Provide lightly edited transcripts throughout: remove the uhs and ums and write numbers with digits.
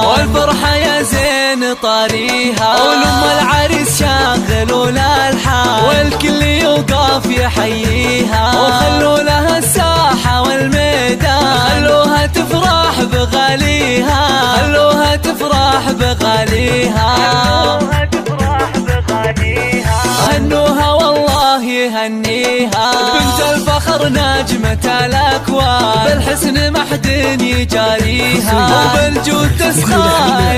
والفرحة يا زين طاريها، ولم العريس شاغلوا لها الحال، والكل يوقف يحييها، وخلوا لها الساحة والميدان، خلوها تفرح بغاليها، خلوها تفرح بغاليها، هنوها والله يهنيها، بنت الفخر نجمة الأكوان، بالحسن محد يجاريها، وبالجود تسخى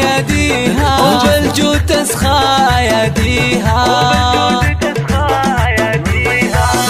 يديها، وبالجود تسخى يديها،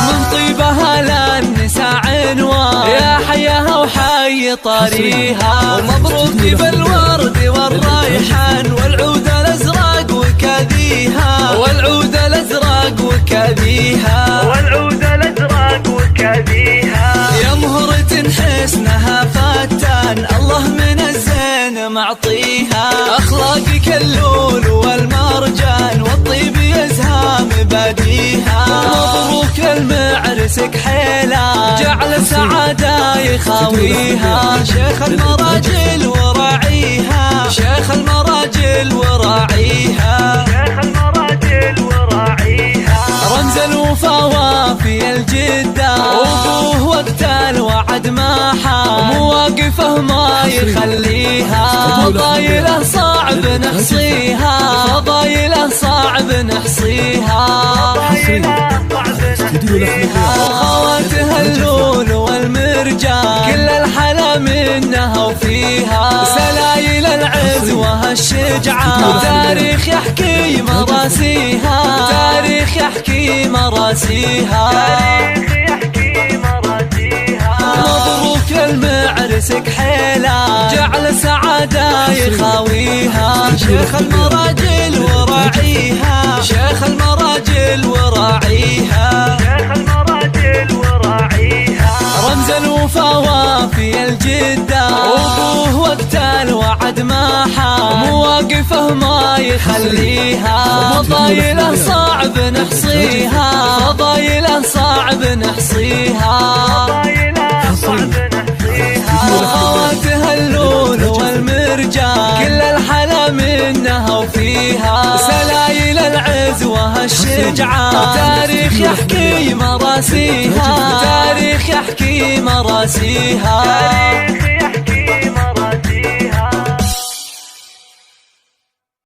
من طيبها للنساء عنوان، يا حياها وحي طاريها، ومبروك بالورد والريحان، والعود الأزرق وكذيها، والعود الأزرق وكذيها، والعود الأزرق وكذيها، يا مهرة حسنها فتان، الله من الزين معطيها، أخلاقك اللول والمرجان، والطيب يزهى مباديها، مبروك المعرسك حيلا، جعل سعادة يخاويها، شيخ المراجل وراعيها، شيخ المراجل وراعيها، شيخ المراجل وراعيها، رمز الوفا وافي الجدة، وابوه وقت الوعد ما حال، مواقفه ما يخليها، فضايله صعب نحصيها، فضايله صعب نحصيها، وخواتها اللول والمرجان، كل الحلا منها وفيها، سلايل العز وهالشجعان، تاريخ يحكي مراسيها، تاريخ يحكي مراسيها، مبروك المعرسك حيلا، جعل سعادة يخاويها، شيخ المراجل وراعيها، شيخ المراجل وراعيها، شيخ المراجل وراعيها، رمز الوفا وافي الجدة، وابوه وقت الوعد ما حال، مواقفه ما يخليها، فضايله صعب نحصيها، فضايله صعب نحصيها، وخواتها اللول والمرجان، كل الحلا منها وفيها، سلايل العز وهالشجعان، تاريخ يحكي مراسيها، تاريخ يحكي مراسيها.